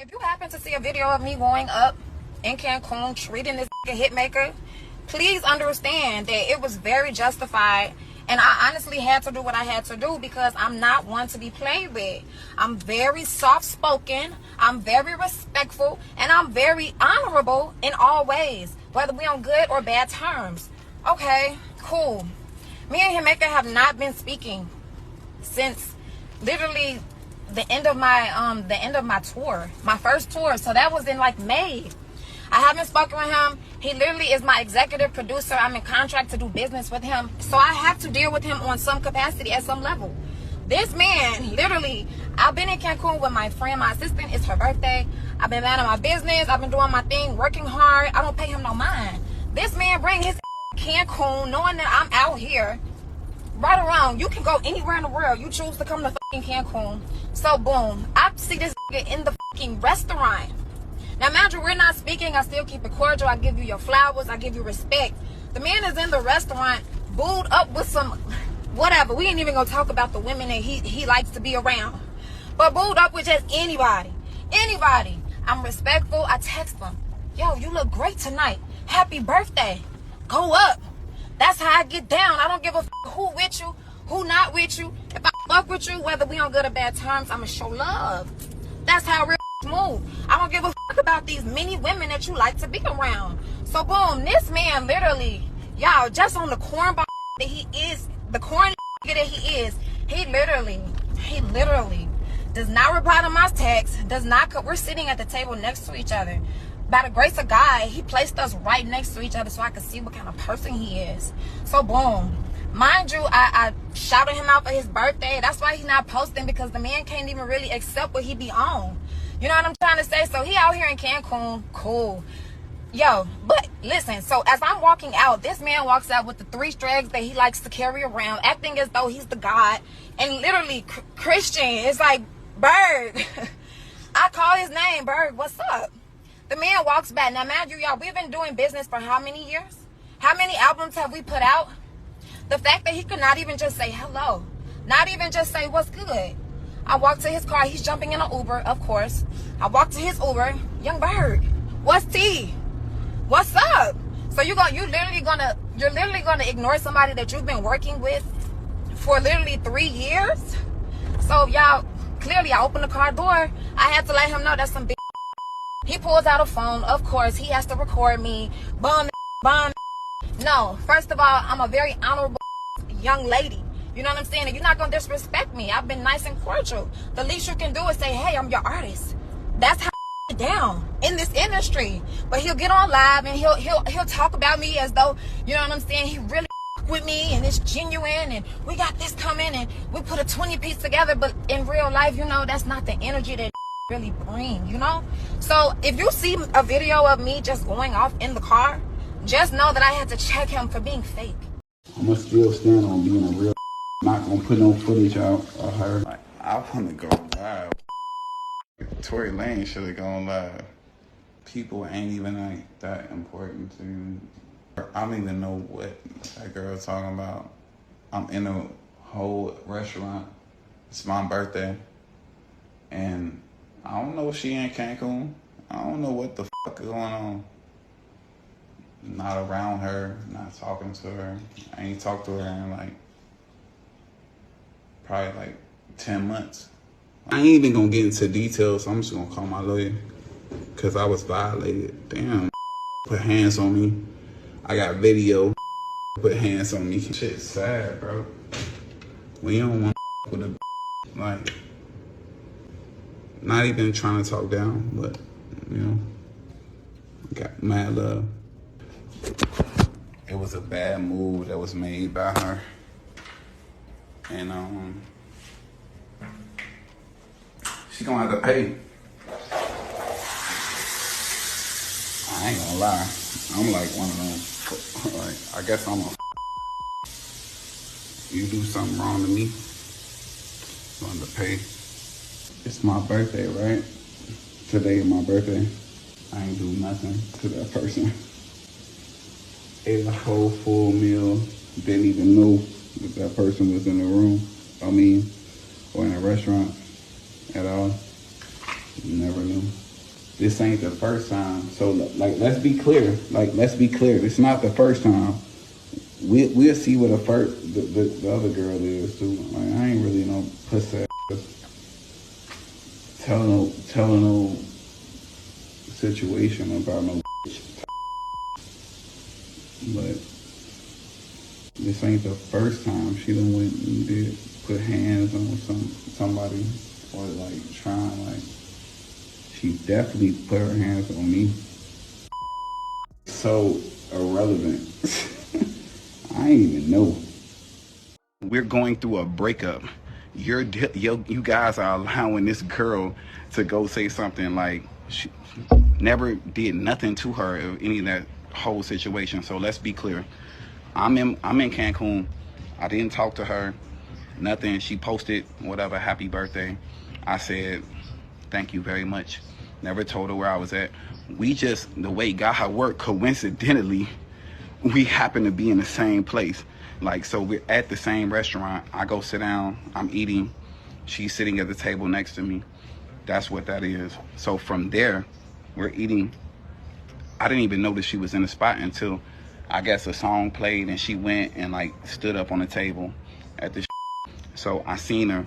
If you happen to see a video of me going up in Cancun treating this Hitmaka, please understand that it was very justified, and I honestly had to do what I had to do because I'm not one to be played with. I'm very soft-spoken, I'm very respectful, and I'm very honorable in all ways, whether we on good or bad terms. Okay, cool. Me and Hitmaka have not been speaking since literally the end of my tour, my first tour. So that was in like May. I haven't spoken with him. He literally is my executive producer. I'm in contract to do business with him, so I have to deal with him on some capacity at some level. This man, literally, I've been in Cancun with my friend, my assistant. It's her birthday. I've been minding my business. I've been doing my thing, working hard. I don't pay him no mind. This man bring his Cancun knowing that I'm out here right around. You can go anywhere in the world. You choose to come to fucking Cancun. So boom, I see this in the fucking restaurant. Now mind you, we're not speaking. I still keep it cordial. I give you your flowers. I give you respect. The man is in the restaurant, booed up with some whatever. We ain't even gonna talk about the women that he likes to be around, but booed up with just anybody. I'm respectful. I text them, yo, you look great tonight. Happy birthday. Go up. That's how I get down. I don't give a who with you, who not with you. If I fuck with you, whether we on good or bad terms, I'ma show love. That's how real move. I don't give a about these many women that you like to be around. So boom, this man literally, y'all, just on the cornball that he is, the corn that he is, he literally does not reply to my text, does not, we're sitting at the table next to each other. By the grace of God, he placed us right next to each other so I could see what kind of person he is. So boom, mind you, I shouted him out for his birthday. That's why he's not posting, because the man can't even really accept what he be on. You know what I'm trying to say? So he out here in Cancun, cool. Yo, but listen, so as I'm walking out, this man walks out with the 3 strags that he likes to carry around, acting as though he's the God, and literally Christian. It's like, Berg. I call his name, Berg, what's up? The man walks back. Now, mind you, y'all, we've been doing business for how many years? How many albums have we put out? The fact that he could not even just say hello, not even just say what's good. I walk to his car. He's jumping in an Uber, of course. I walk to his Uber. Young Bird, what's tea? What's up? So you're literally gonna ignore somebody that you've been working with for literally 3 years? So y'all, clearly I opened the car door. I had to let him know that's some big. He pulls out a phone. Of course, he has to record me. Bomb. No, first of all, I'm a very honorable young lady. You know what I'm saying? And you're not gonna disrespect me. I've been nice and cordial. The least you can do is say, hey, I'm your artist. That's how I get down in this industry. But he'll get on live and he'll talk about me as though, you know what I'm saying, he really with me and it's genuine and we got this coming and we put a 20-piece together. But in real life, you know, that's not the energy that really bring, you know? So if you see a video of me just going off in the car, just know that I had to check him for being fake. I'm gonna still stand on being a real. Not gonna put no footage out of her. Like, I wanna go live. Tory Lane should have gone live. People ain't even like that important to me. I don't even know what that girl's talking about. I'm in a whole restaurant. It's my birthday. And I don't know if she in Cancun. I don't know what the fuck is going on. Not around her, not talking to her. I ain't talked to her in like probably like 10 months. I ain't even gonna get into details, so I'm just gonna call my lawyer. Cause I was violated. Damn, put hands on me. I got video, put hands on me. Shit's sad, bro. We don't want with a like, not even trying to talk down, but you know, got mad love. It was a bad move that was made by her. And she gonna have to pay. I ain't gonna lie. I'm like one of them. Like, I guess I'm a. You do something wrong to me, you want to pay. It's my birthday, right? Today is my birthday. I ain't do nothing to that person. Ate a whole full meal. Didn't even know that that person was in the room. Or in a restaurant at all. Never knew. This ain't the first time. So like, let's be clear. Like, let's be clear. It's not the first time. We'll see what the other girl is too. Like, I ain't really no pussy telling no situation about no bitch. But this ain't the first time she done went and did put hands on somebody or like trying like. She definitely put her hands on me. So irrelevant. I ain't even know. We're going through a breakup. You guys are allowing this girl to go say something like she never did nothing to her of any of that whole situation. So let's be clear. I'm in Cancun. I didn't talk to her. Nothing. She posted whatever, happy birthday. I said, thank you very much. Never told her where I was at. We just, the way God worked, coincidentally, we happen to be in the same place. Like, so we're at the same restaurant. I go sit down, I'm eating. She's sitting at the table next to me. That's what that is. So from there, we're eating. I didn't even know that she was in the spot until I guess a song played and she went and like stood up on the table at the. So I seen her.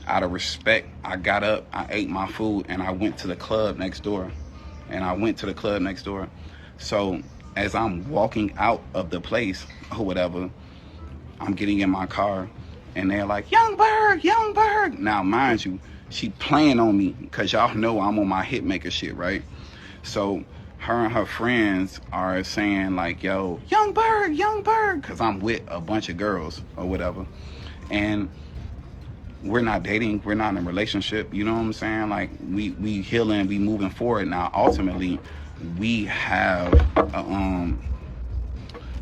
Out of respect, I got up, I ate my food, and I went to the club next door. So as I'm walking out of the place or whatever, I'm getting in my car, and they're like, Young Berg. Now, mind you, she playing on me, because y'all know I'm on my Hitmaka shit, right? So her and her friends are saying like, yo, Young Berg, because I'm with a bunch of girls or whatever. And we're not dating, we're not in a relationship, you know what I'm saying? Like, we healing, we moving forward. Now, ultimately, we have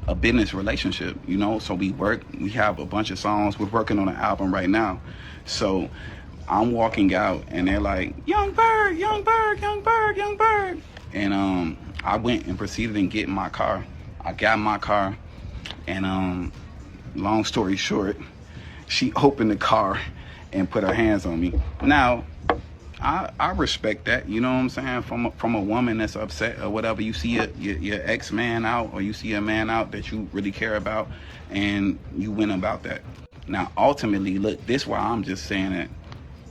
a business relationship, you know? So we work, we have a bunch of songs, we're working on an album right now. So I'm walking out, and they're like, Young Berg. And I went and proceeded and get in my car. I got in my car, and long story short, she opened the car and put her hands on me. Now, I respect that, you know what I'm saying? From a woman that's upset or whatever. You see your ex-man out, or you see a man out that you really care about, and you went about that. Now, ultimately, look, this is why I'm just saying that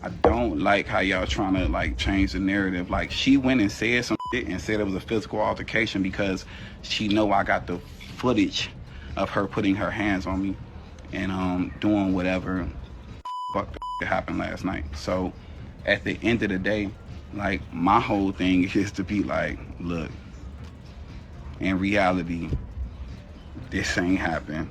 I don't like how y'all trying to like change the narrative. Like, she went and said some shit and said it was a physical altercation because she know I got the footage of her putting her hands on me and doing whatever fuck that happened last night. So at the end of the day, like, my whole thing is to be like, look, in reality, this ain't happened.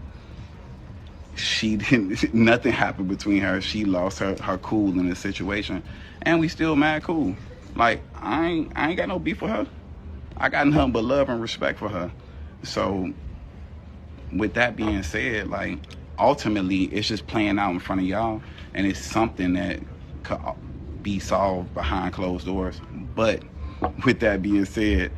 She didn't, nothing happened between her. She lost her cool in the situation, and we still mad cool. Like, I ain't got no beef with her. I got nothing but love and respect for her. So with that being said, like, ultimately, it's just playing out in front of y'all, and it's something that could be solved behind closed doors. But with that being said,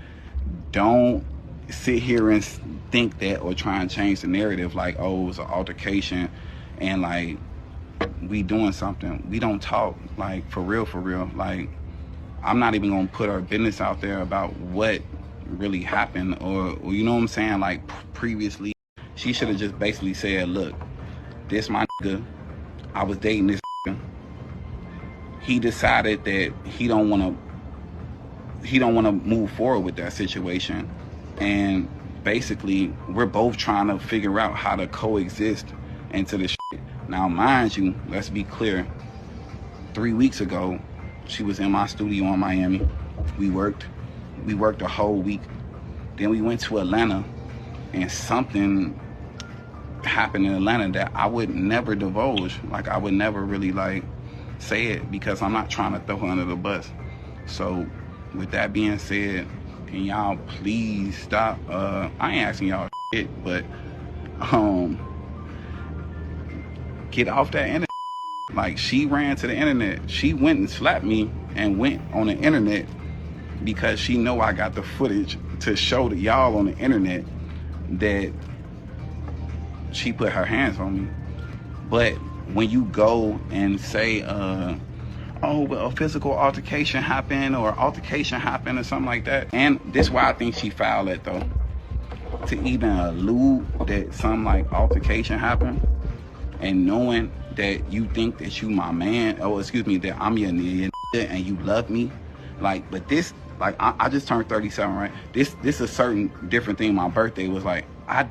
don't sit here and think that or try and change the narrative like, oh, it was an altercation and like we doing something. We don't talk, like, for real. Like, I'm not even gonna put our business out there about what really happened, or you know what I'm saying, like, previously. She should have just basically said, look, this my nigga, I was dating this nigga. He decided that he don't want to move forward with that situation, and basically we're both trying to figure out how to coexist into this shit. Now, mind you, let's be clear, 3 weeks ago she was in my studio in Miami. We worked a whole week. Then we went to Atlanta, and something happened in Atlanta that I would never divulge. Like, I would never really like say it, because I'm not trying to throw her under the bus. So with that being said, can y'all please stop? I ain't asking y'all shit, but get off that internet. Like, she ran to the internet. She went and slapped me and went on the internet because she know I got the footage to show to y'all on the internet that she put her hands on me. But when you go and say, oh, well, a physical altercation happened or altercation happened or something like that. And this is why I think she fouled it, though. To even allude that some like altercation happened and knowing that you think that you my man, oh, excuse me, that I'm your nigga and you love me. Like, but this, like, I just turned 37, right? This is a certain different thing. My birthday was like, I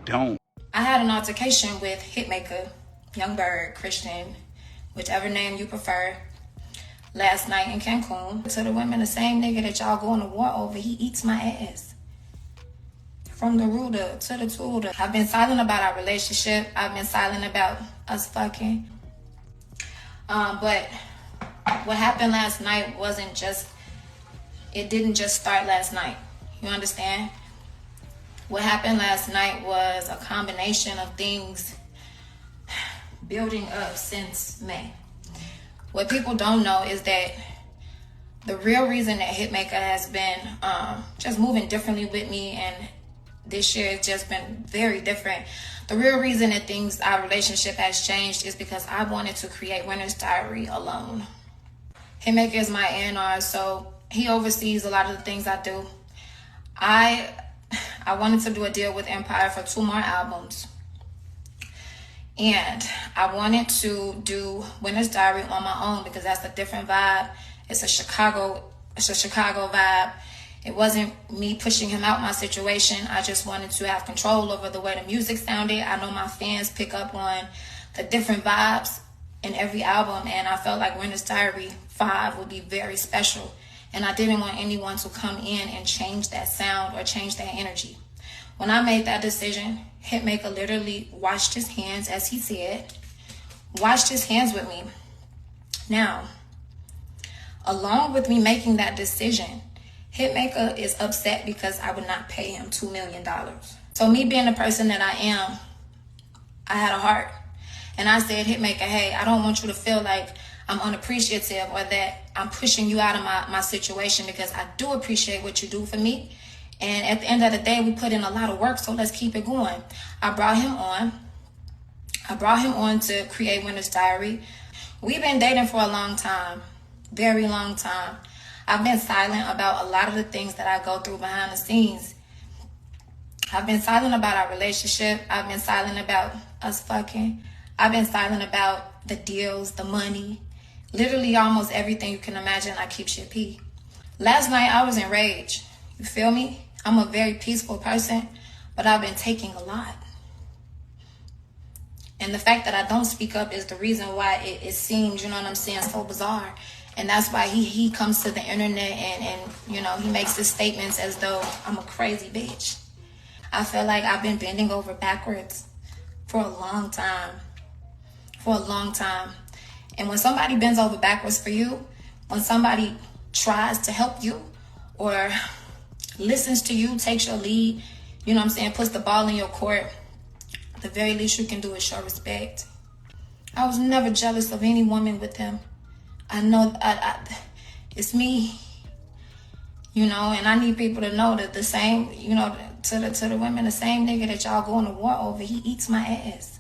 had an altercation with Hitmaka, Young Bird, Christian, whichever name you prefer, last night in Cancun. To the women, the same nigga that y'all going to war over, he eats my ass. From the rooter to the tutor. I've been silent about our relationship. I've been silent about us fucking. But what happened last night wasn't just, it didn't just start last night. You understand? What happened last night was a combination of things building up since May. What people don't know is that the real reason that Hitmaka has been just moving differently with me, and this year has just been very different. The real reason that our relationship has changed is because I wanted to create Winter's Diary alone. Hitmaka is my A&R, so he oversees a lot of the things I do. I wanted to do a deal with Empire for 2 more albums. And I wanted to do Winter's Diary on my own because that's a different vibe. It's a Chicago vibe. It wasn't me pushing him out my situation. I just wanted to have control over the way the music sounded. I know my fans pick up on the different vibes in every album, and I felt like Winter's Diary 5 would be very special. And I didn't want anyone to come in and change that sound or change that energy. When I made that decision, Hitmaka literally washed his hands, as he said, washed his hands with me. Now, along with me making that decision, Hitmaka is upset because I would not pay him $2 million. So me being the person that I am, I had a heart. And I said, Hitmaka, hey, I don't want you to feel like I'm unappreciative or that I'm pushing you out of my situation, because I do appreciate what you do for me. And at the end of the day, we put in a lot of work, so let's keep it going. I brought him on to create Winter's Diary. We've been dating for a long time, very long time. I've been silent about a lot of the things that I go through behind the scenes. I've been silent about our relationship. I've been silent about us fucking. I've been silent about the deals, the money. Literally almost everything you can imagine, I keep shit P. Last night, I was enraged. You feel me? I'm a very peaceful person, but I've been taking a lot. And the fact that I don't speak up is the reason why it seems, you know what I'm saying, so bizarre. And that's why he comes to the internet and you know, he makes his statements as though I'm a crazy bitch. I feel like I've been bending over backwards for a long time. And when somebody bends over backwards for you, when somebody tries to help you or listens to you, takes your lead, you know what I'm saying, puts the ball in your court, the very least you can do is show respect. I was never jealous of any woman with him. I know it's me, you know, and I need people to know that the same, you know, to the women, the same nigga that y'all going to war over, he eats my ass.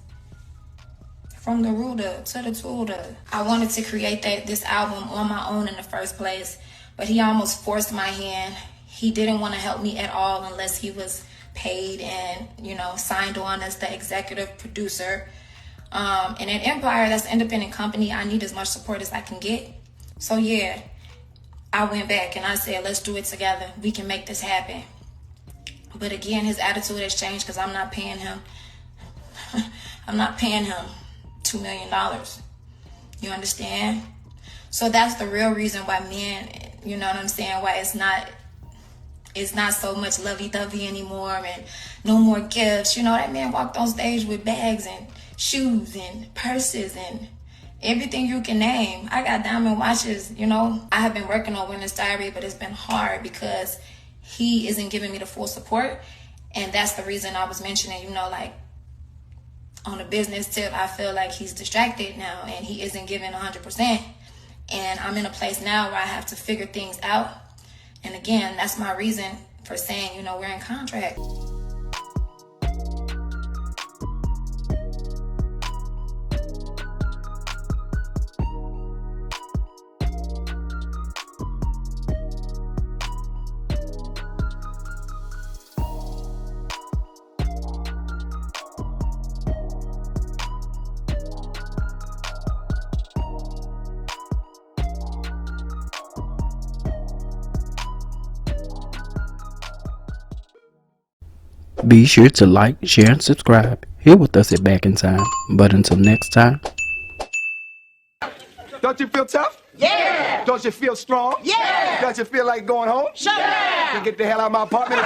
From the rooter to the tutor. I wanted to create this album on my own in the first place, but he almost forced my hand. He didn't want to help me at all unless he was paid and, you know, signed on as the executive producer. And at Empire, that's an independent company, I need as much support as I can get. So yeah, I went back and I said, let's do it together. We can make this happen. But again, his attitude has changed because I'm not paying him. I'm not paying him $2 million. You understand? So that's the real reason why men, you know what I'm saying, why it's not so much lovey-dovey anymore and no more gifts. You know, that man walked on stage with bags and shoes and purses and everything you can name. I got diamond watches, you know. I have been working on Winter's Diary, but it's been hard because he isn't giving me the full support. And that's the reason I was mentioning, you know, like on a business tip, I feel like he's distracted now and he isn't giving 100%. And I'm in a place now where I have to figure things out. And again, that's my reason for saying, you know, we're in contract. Be sure to like, share, and subscribe here with us at Back in Time. But until next time. Don't you feel tough? Yeah! Don't you feel strong? Yeah! Don't you feel like going home? Sure! Yeah! Then get the hell out of my apartment.